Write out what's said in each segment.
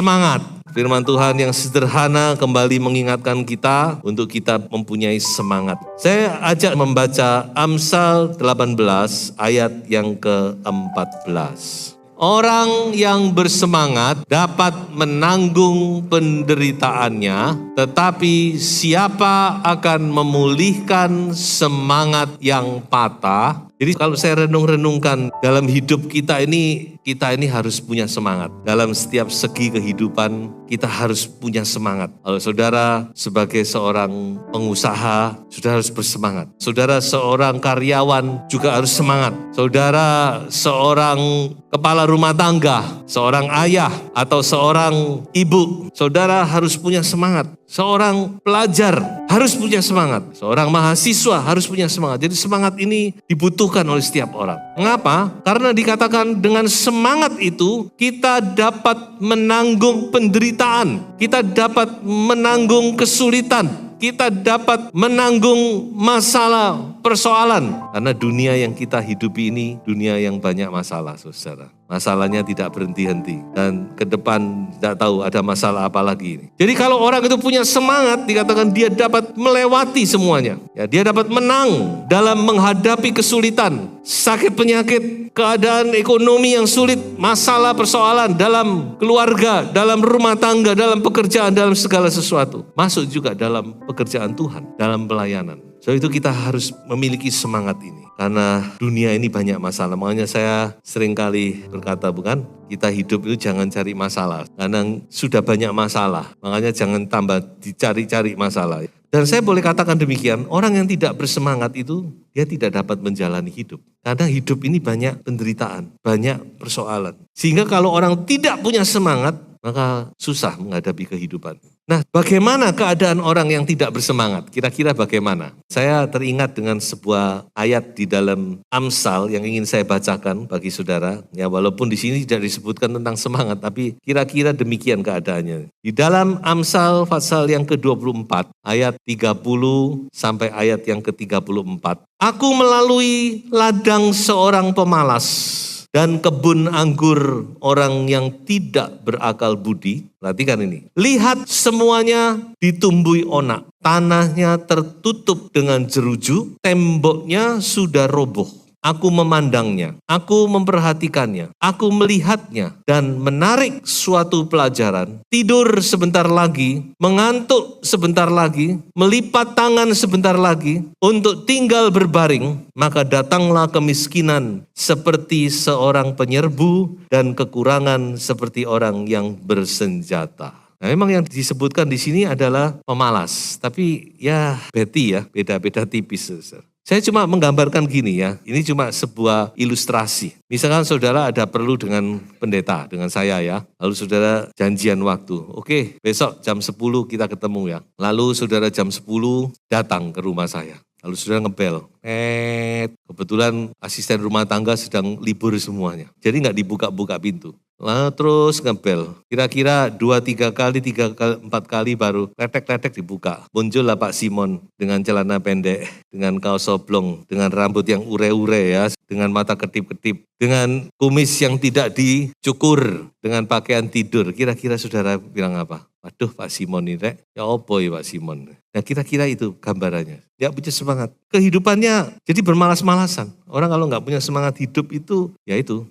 Semangat. Firman Tuhan yang sederhana kembali mengingatkan kita untuk kita mempunyai semangat. Saya ajak membaca Amsal 18 ayat yang ke-14. Orang yang bersemangat dapat menanggung penderitaannya, tetapi siapa akan memulihkan semangat yang patah? Jadi kalau saya renung-renungkan dalam hidup kita ini harus punya semangat. Dalam setiap segi kehidupan kita harus punya semangat. Kalau saudara sebagai seorang pengusaha, saudara harus bersemangat. Saudara seorang karyawan juga harus semangat. Saudara seorang kepala rumah tangga, seorang ayah atau seorang ibu, saudara harus punya semangat. Seorang pelajar harus punya semangat. Seorang mahasiswa harus punya semangat. Jadi semangat ini dibutuhkan oleh setiap orang. Mengapa? Karena dikatakan dengan semangat itu kita dapat menanggung penderitaan. Kita dapat menanggung kesulitan. Kita dapat menanggung masalah, persoalan. Karena dunia yang kita hidupi ini, dunia yang banyak masalah, saudara. Masalahnya tidak berhenti-henti. Dan ke depan tidak tahu ada masalah apa lagi ini. Jadi kalau orang itu punya semangat, dikatakan dia dapat melewati semuanya. Ya, dia dapat menang dalam menghadapi kesulitan, sakit penyakit, keadaan ekonomi yang sulit, masalah persoalan dalam keluarga, dalam rumah tangga, dalam pekerjaan, dalam segala sesuatu. Masuk juga dalam pekerjaan Tuhan, dalam pelayanan. So itu kita harus memiliki semangat ini. Karena dunia ini banyak masalah. Makanya saya seringkali berkata, bukan? Kita hidup itu jangan cari masalah. Karena sudah banyak masalah. Makanya jangan tambah dicari-cari masalah. Dan saya boleh katakan demikian, orang yang tidak bersemangat itu, dia tidak dapat menjalani hidup. Karena hidup ini banyak penderitaan, banyak persoalan. Sehingga kalau orang tidak punya semangat, maka susah menghadapi kehidupan. Nah, bagaimana keadaan orang yang tidak bersemangat? Kira-kira bagaimana? Saya teringat dengan sebuah ayat di dalam Amsal yang ingin saya bacakan bagi saudara. Ya, walaupun di sini tidak disebutkan tentang semangat, tapi kira-kira demikian keadaannya. Di dalam Amsal pasal yang ke-24, ayat 30 sampai ayat yang ke-34. Aku melalui ladang seorang pemalas dan kebun anggur orang yang tidak berakal budi. Perhatikan ini. Lihat semuanya ditumbuhi onak. Tanahnya tertutup dengan jeruju. Temboknya sudah roboh. Aku memandangnya, aku memperhatikannya, aku melihatnya dan menarik suatu pelajaran. Tidur sebentar lagi, mengantuk sebentar lagi, melipat tangan sebentar lagi untuk tinggal berbaring. Maka datanglah kemiskinan seperti seorang penyerbu dan kekurangan seperti orang yang bersenjata. Nah, memang yang disebutkan di sini adalah pemalas, tapi ya beda-beda tipis. Saya cuma menggambarkan gini ya, ini cuma sebuah ilustrasi. Misalkan saudara ada perlu dengan pendeta, dengan saya ya, lalu saudara janjian waktu. Oke, besok jam 10 kita ketemu ya. Lalu saudara jam 10 datang ke rumah saya. Lalu saudara ngebel, kebetulan asisten rumah tangga sedang libur semuanya. Jadi nggak dibuka-buka pintu. Lalu terus ngebel, kira-kira 2-3 kali, 4 kali baru letek-letek dibuka. Muncullah Pak Simon dengan celana pendek, dengan kaos oblong, dengan rambut yang ure-ure ya, dengan mata kedip-kedip, dengan kumis yang tidak dicukur, dengan pakaian tidur. Kira-kira saudara bilang apa? Waduh Pak Simon ini rek, ya opo ya Pak Simon. Nah kira-kira itu gambarannya. Dia punya semangat. Kehidupannya jadi bermalas-malasan. Orang kalau nggak punya semangat hidup itu,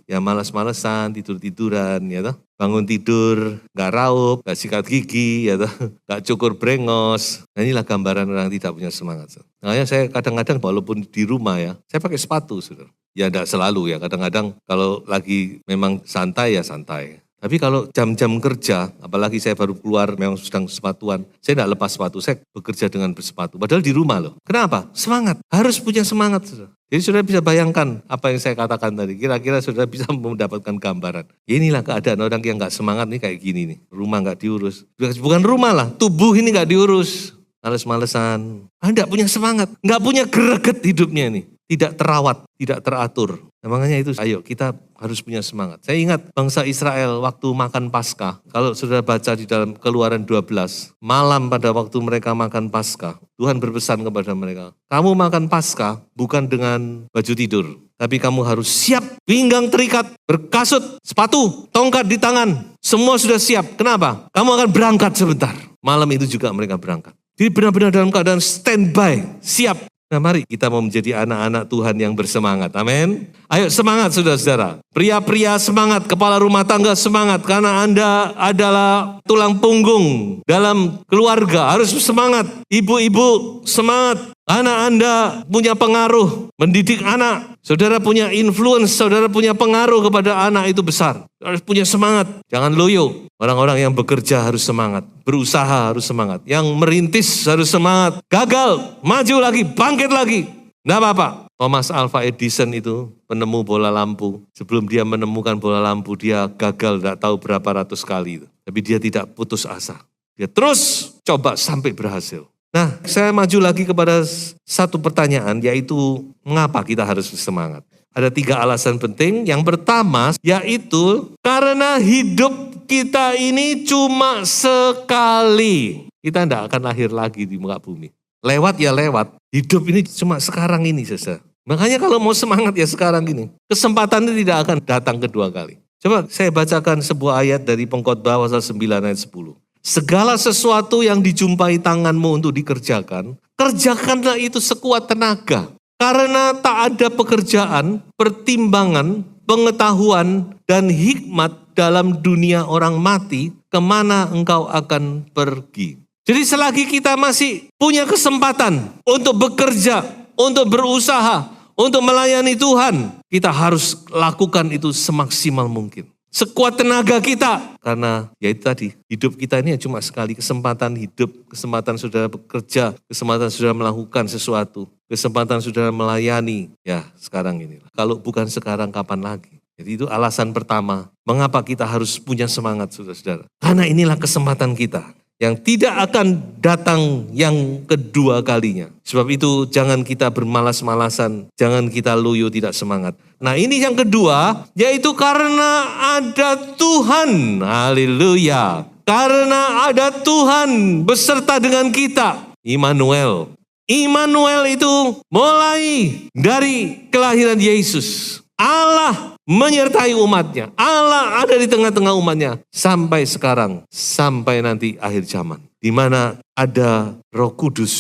ya malas-malasan, tidur-tiduran, ya toh. Bangun tidur, nggak raup, nggak sikat gigi, ya toh. Nggak cukur brengos. Nah inilah gambaran orang tidak punya semangat. Makanya saya kadang-kadang walaupun di rumah ya, saya pakai sepatu, saudara. Ya enggak selalu ya, kadang-kadang kalau lagi memang santai ya santai. Tapi kalau jam-jam kerja, apalagi saya baru keluar memang sedang sepatuan, saya tidak lepas sepatu, saya bekerja dengan bersepatu. Padahal di rumah loh. Kenapa? Semangat. Harus punya semangat. Saudara. Jadi saudara bisa bayangkan apa yang saya katakan tadi. Kira-kira saudara bisa mendapatkan gambaran. Inilah keadaan orang yang gak semangat nih kayak gini nih. Rumah gak diurus. Bukan rumah lah, tubuh ini gak diurus. Males-malesan. Gak punya semangat. Gak punya greget hidupnya nih. Tidak terawat, tidak teratur. Nah, makanya itu, ayo kita harus punya semangat. Saya ingat bangsa Israel waktu makan Paskah. Kalau saudara baca di dalam Keluaran 12, malam pada waktu mereka makan Paskah, Tuhan berpesan kepada mereka, kamu makan Paskah bukan dengan baju tidur, tapi kamu harus siap, pinggang terikat, berkasut, sepatu, tongkat di tangan. Semua sudah siap. Kenapa? Kamu akan berangkat sebentar. Malam itu juga mereka berangkat. Jadi benar-benar dalam keadaan standby, siap. Nah mari kita mau menjadi anak-anak Tuhan yang bersemangat. Amin. Ayo semangat saudara-saudara. Pria-pria semangat, kepala rumah tangga semangat. Karena Anda adalah tulang punggung dalam keluarga. Harus semangat. Ibu-ibu semangat. Anak Anda punya pengaruh mendidik anak. Saudara punya influence, saudara punya pengaruh kepada anak itu besar. Harus punya semangat. Jangan loyo. Orang-orang yang bekerja harus semangat. Berusaha harus semangat. Yang merintis harus semangat. Gagal, maju lagi, bangkit lagi. Nggak apa-apa. Thomas Alva Edison itu penemu bola lampu. Sebelum dia menemukan bola lampu, dia gagal tidak tahu berapa ratus kali. Tapi dia tidak putus asa. Dia terus coba sampai berhasil. Nah, saya maju lagi kepada satu pertanyaan, yaitu mengapa kita harus semangat? Ada 3 alasan penting. Yang pertama, yaitu karena hidup kita ini cuma sekali. Kita tidak akan lahir lagi di muka bumi. Lewat ya lewat. Hidup ini cuma sekarang ini saja. Makanya kalau mau semangat ya sekarang ini. Kesempatan ini tidak akan datang kedua kali. Coba saya bacakan sebuah ayat dari Pengkhotbah pasal 9 ayat 10. Segala sesuatu yang dijumpai tanganmu untuk dikerjakan, kerjakanlah itu sekuat tenaga. Karena tak ada pekerjaan, pertimbangan, pengetahuan, dan hikmat dalam dunia orang mati, kemana engkau akan pergi. Jadi selagi kita masih punya kesempatan untuk bekerja, untuk berusaha, untuk melayani Tuhan, kita harus lakukan itu semaksimal mungkin. Sekuat tenaga kita. Karena ya itu tadi, hidup kita ini cuma sekali. Kesempatan hidup, kesempatan saudara bekerja, kesempatan saudara melakukan sesuatu, kesempatan saudara melayani. Ya sekarang ini. Kalau bukan sekarang kapan lagi? Jadi itu alasan pertama. Mengapa kita harus punya semangat saudara-saudara? Karena inilah kesempatan kita. Yang tidak akan datang yang kedua kalinya. Sebab itu jangan kita bermalas-malasan, jangan kita loyo tidak semangat. Nah ini yang kedua, yaitu karena ada Tuhan, haleluya. Karena ada Tuhan beserta dengan kita, Immanuel. Immanuel itu mulai dari kelahiran Yesus. Allah menyertai umatnya. Allah ada di tengah-tengah umatnya. Sampai sekarang, sampai nanti akhir zaman. Di mana ada Roh Kudus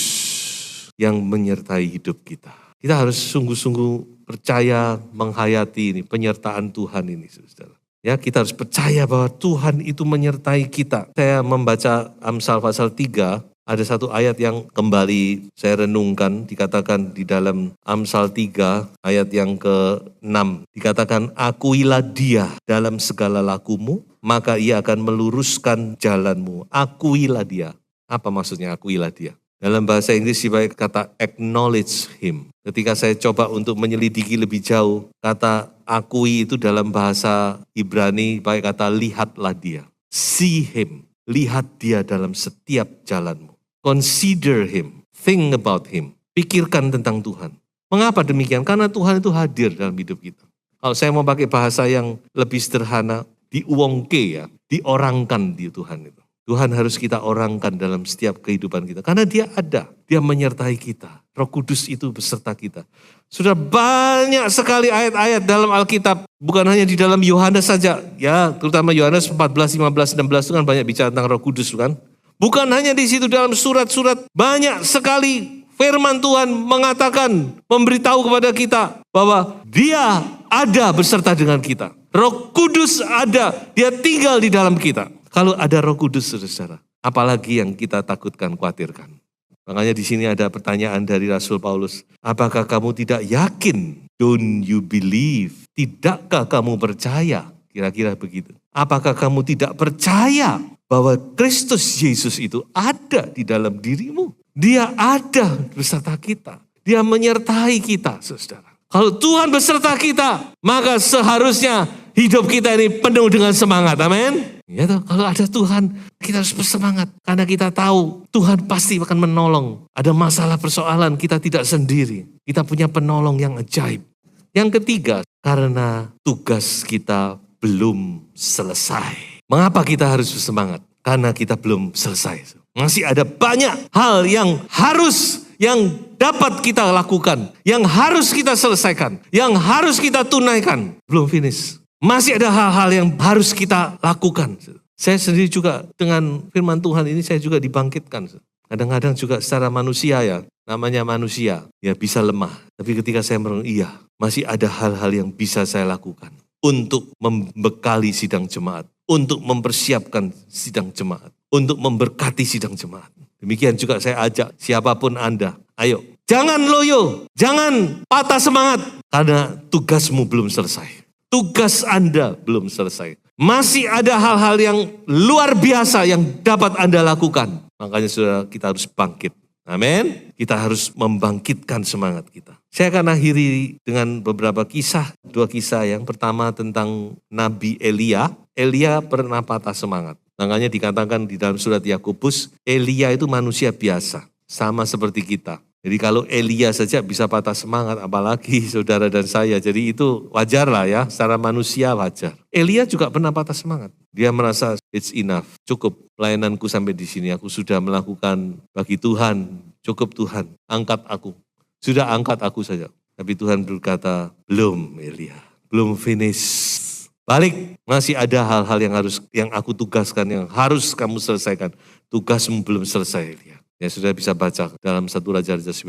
yang menyertai hidup kita. Kita harus sungguh-sungguh percaya menghayati ini, penyertaan Tuhan ini, saudara. Ya, kita harus percaya bahwa Tuhan itu menyertai kita. Saya membaca Amsal pasal 3. Ada satu ayat yang kembali saya renungkan, dikatakan di dalam Amsal 3 ayat yang ke-6. Dikatakan, akuilah dia dalam segala lakumu, maka ia akan meluruskan jalanmu. Akuilah dia. Apa maksudnya akuilah dia? Dalam bahasa Inggris dipakai kata acknowledge him. Ketika saya coba untuk menyelidiki lebih jauh, kata akui itu dalam bahasa Ibrani dipakai kata lihatlah dia. See him. Lihat dia dalam setiap jalanmu. Consider him, think about him, pikirkan tentang Tuhan. Mengapa demikian? Karena Tuhan itu hadir dalam hidup kita. Kalau saya mau pakai bahasa yang lebih sederhana, diuongke ya, diorangkan di Tuhan itu. Tuhan harus kita orangkan dalam setiap kehidupan kita. Karena dia ada, dia menyertai kita. Roh Kudus itu beserta kita. Sudah banyak sekali ayat-ayat dalam Alkitab, bukan hanya di dalam Yohanes saja. Ya, terutama Yohanes 14, 15, 16 itu kan banyak bicara tentang Roh Kudus kan. Bukan hanya di situ, dalam surat-surat banyak sekali firman Tuhan mengatakan, memberitahu kepada kita bahwa dia ada beserta dengan kita. Roh Kudus ada, dia tinggal di dalam kita. Kalau ada Roh Kudus, saudara, apalagi yang kita takutkan, khawatirkan. Makanya di sini ada pertanyaan dari Rasul Paulus. Apakah kamu tidak yakin? Don't you believe? Tidakkah kamu percaya? Kira-kira begitu. Apakah kamu tidak percaya bahwa Kristus Yesus itu ada di dalam dirimu? Dia ada beserta kita. Dia menyertai kita, saudara. Kalau Tuhan beserta kita, maka seharusnya hidup kita ini penuh dengan semangat. Amin. Ya toh, kalau ada Tuhan, kita harus bersemangat. Karena kita tahu Tuhan pasti akan menolong. Ada masalah persoalan, kita tidak sendiri. Kita punya penolong yang ajaib. Yang ketiga, karena tugas kita belum selesai. Mengapa kita harus bersemangat? Karena kita belum selesai. Masih ada banyak hal yang dapat kita lakukan, yang harus kita selesaikan, yang harus kita tunaikan. Belum finish. Masih ada hal-hal yang harus kita lakukan. Saya sendiri juga dengan firman Tuhan ini saya juga dibangkitkan. Kadang-kadang juga secara manusia ya, namanya manusia, ya bisa lemah. Tapi ketika saya merenung, iya, masih ada hal-hal yang bisa saya lakukan untuk membekali sidang jemaat, untuk mempersiapkan sidang jemaat, untuk memberkati sidang jemaat. Demikian juga saya ajak siapapun Anda, ayo, jangan loyo, jangan patah semangat, karena tugasmu belum selesai. Tugas Anda belum selesai. Masih ada hal-hal yang luar biasa yang dapat Anda lakukan. Makanya saudara, kita harus bangkit. Amin. Kita harus membangkitkan semangat kita. Saya akan akhiri dengan beberapa kisah. 2 kisah. Yang pertama tentang Nabi Elia. Elia pernah patah semangat. Makanya dikatakan di dalam surat Yakobus, Elia itu manusia biasa. Sama seperti kita. Jadi kalau Elia saja bisa patah semangat, apalagi saudara dan saya. Jadi itu wajar lah ya, secara manusia wajar. Elia juga pernah patah semangat. Dia merasa it's enough, cukup pelayananku sampai di sini. Aku sudah melakukan bagi Tuhan, cukup Tuhan, angkat aku. Sudah angkat aku saja. Tapi Tuhan berkata, belum Elia, belum finish. Balik, masih ada hal-hal yang aku tugaskan, yang harus kamu selesaikan. Tugasmu belum selesai Elia. Ya sudah bisa baca dalam 1 Raja-Raja 19.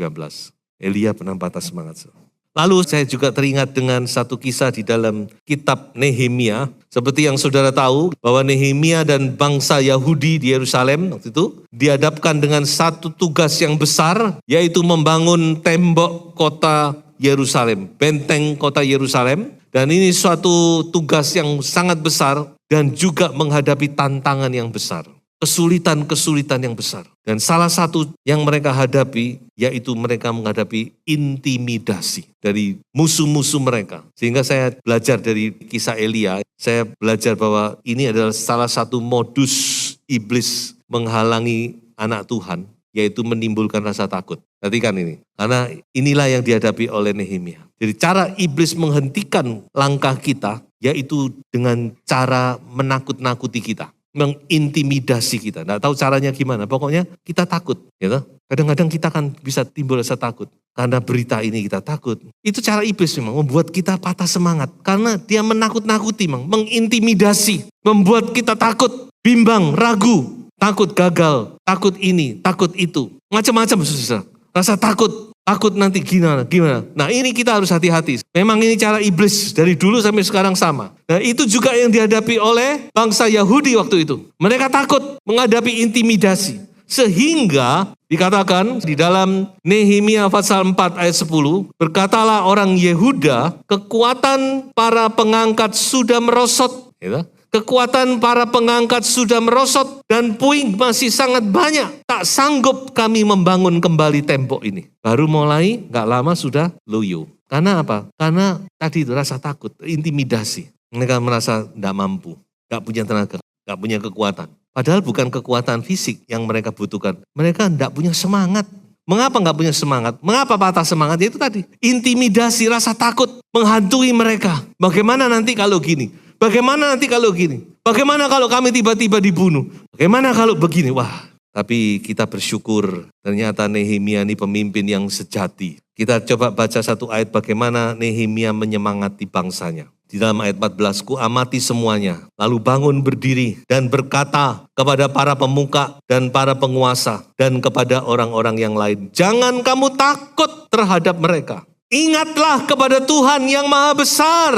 Elia pernah patah semangat. Lalu saya juga teringat dengan satu kisah di dalam kitab Nehemia. Seperti yang saudara tahu bahwa Nehemia dan bangsa Yahudi di Yerusalem waktu itu dihadapkan dengan satu tugas yang besar, yaitu membangun tembok kota Yerusalem, benteng kota Yerusalem. Dan ini suatu tugas yang sangat besar dan juga menghadapi tantangan yang besar. Kesulitan-kesulitan yang besar. Dan salah satu yang mereka hadapi, yaitu mereka menghadapi intimidasi dari musuh-musuh mereka. Sehingga saya belajar dari kisah Elia, saya belajar bahwa ini adalah salah satu modus iblis menghalangi anak Tuhan, yaitu menimbulkan rasa takut. Perhatikan ini, karena inilah yang dihadapi oleh Nehemia. Jadi cara iblis menghentikan langkah kita, yaitu dengan cara menakut-nakuti kita. Mengintimidasi kita. Nggak tahu caranya gimana. Pokoknya kita takut. Gitu. Kadang-kadang kita kan bisa timbul rasa takut. Karena berita ini kita takut. Itu cara iblis memang. Membuat kita patah semangat. Karena dia menakut-nakuti memang. Mengintimidasi. Membuat kita takut. Bimbang, ragu. Takut gagal. Takut ini, takut itu. Macam-macam susah. Rasa takut. Takut nanti gimana. Nah ini kita harus hati-hati. Memang ini cara iblis dari dulu sampai sekarang sama. Nah itu juga yang dihadapi oleh bangsa Yahudi waktu itu. Mereka takut menghadapi intimidasi. Sehingga dikatakan di dalam Nehemia pasal 4 ayat 10. Berkatalah orang Yehuda, kekuatan para pengangkat sudah merosot. Gitu. Kekuatan para pengangkat sudah merosot dan puing masih sangat banyak. Tak sanggup kami membangun kembali tembok ini. Baru mulai, gak lama sudah loyo. Karena apa? Karena tadi itu rasa takut, intimidasi. Mereka merasa gak mampu, gak punya tenaga, gak punya kekuatan. Padahal bukan kekuatan fisik yang mereka butuhkan. Mereka gak punya semangat. Mengapa gak punya semangat? Mengapa patah semangat? Itu tadi, intimidasi, rasa takut menghantui mereka. Bagaimana nanti kalau gini? Bagaimana nanti kalau gini? Bagaimana kalau kami tiba-tiba dibunuh? Bagaimana kalau begini? Wah, tapi kita bersyukur ternyata Nehemia ini pemimpin yang sejati. Kita coba baca satu ayat bagaimana Nehemia menyemangati bangsanya. Di dalam ayat 14, ku amati semuanya, lalu bangun berdiri dan berkata kepada para pemuka dan para penguasa dan kepada orang-orang yang lain, jangan kamu takut terhadap mereka. Ingatlah kepada Tuhan yang maha besar.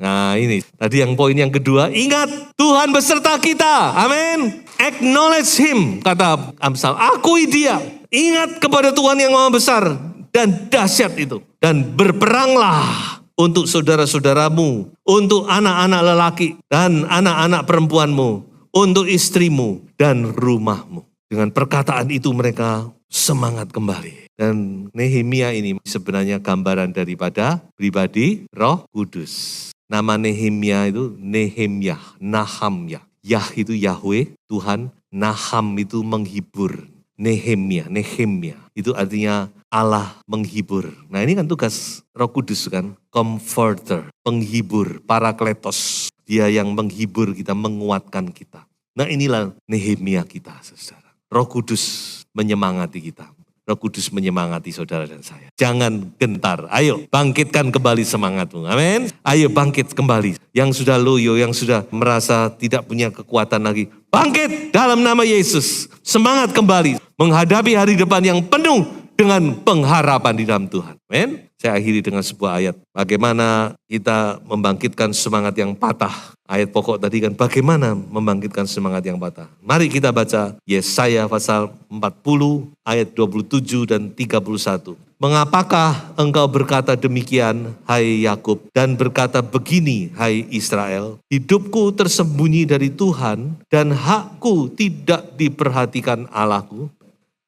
Nah ini, tadi yang poin yang kedua, ingat Tuhan beserta kita. Amin. Acknowledge Him, kata Amsal. Akui dia. Ingat kepada Tuhan yang maha besar dan dahsyat itu. Dan berperanglah untuk saudara-saudaramu, untuk anak-anak lelaki dan anak-anak perempuanmu, untuk istrimu dan rumahmu. Dengan perkataan itu mereka semangat kembali. Dan Nehemia ini sebenarnya gambaran daripada pribadi Roh Kudus. Nama Nehemia itu Nehemyah, Nahamyah. Yah itu Yahweh, Tuhan. Naham itu menghibur. Nehemia itu artinya Allah menghibur. Nah ini kan tugas Roh Kudus kan, comforter, penghibur, parakletos. Dia yang menghibur kita, menguatkan kita. Nah inilah Nehemia kita, saudara. Roh Kudus menyemangati kita. Roh Kudus menyemangati saudara dan saya. Jangan gentar. Ayo bangkitkan kembali semangatmu. Amin. Ayo bangkit kembali. Yang sudah loyo, yang sudah merasa tidak punya kekuatan lagi. Bangkit dalam nama Yesus. Semangat kembali. Menghadapi hari depan yang penuh dengan pengharapan di dalam Tuhan. Amin. Saya akhiri dengan sebuah ayat. Bagaimana kita membangkitkan semangat yang patah. Ayat pokok tadi kan bagaimana membangkitkan semangat yang patah. Mari kita baca Yesaya pasal 40 ayat 27 dan 31. Mengapakah engkau berkata demikian, hai Yakub, dan berkata begini, hai Israel, hidupku tersembunyi dari Tuhan dan hakku tidak diperhatikan Allahku.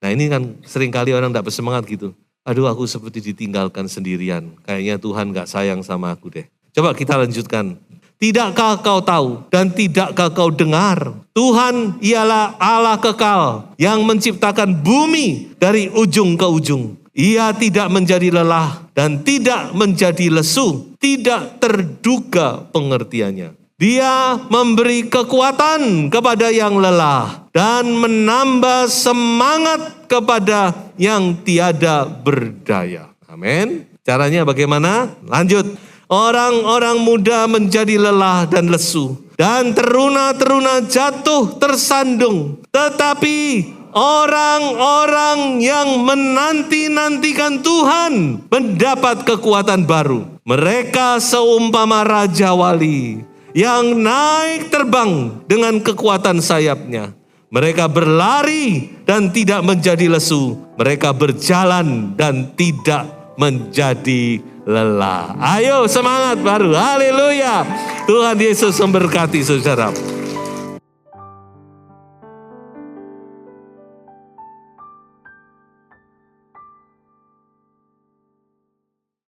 Nah ini kan seringkali orang tidak bersemangat gitu. Aduh aku seperti ditinggalkan sendirian. Kayaknya Tuhan gak sayang sama aku deh. Coba kita lanjutkan. Tidakkah kau tahu dan tidakkah kau dengar? Tuhan ialah Allah kekal yang menciptakan bumi dari ujung ke ujung. Ia tidak menjadi lelah dan tidak menjadi lesu. Tidak terduga pengertiannya. Dia memberi kekuatan kepada yang lelah dan menambah semangat kepada yang tiada berdaya. Amin. Caranya bagaimana? Lanjut. Orang-orang muda menjadi lelah dan lesu. Dan teruna-teruna jatuh tersandung. Tetapi orang-orang yang menanti-nantikan Tuhan mendapat kekuatan baru. Mereka seumpama Raja Wali yang naik terbang dengan kekuatan sayapnya. Mereka berlari dan tidak menjadi lesu. Mereka berjalan dan tidak menjadi lelah. Ayo semangat baru. Haleluya. Tuhan Yesus memberkati saudara.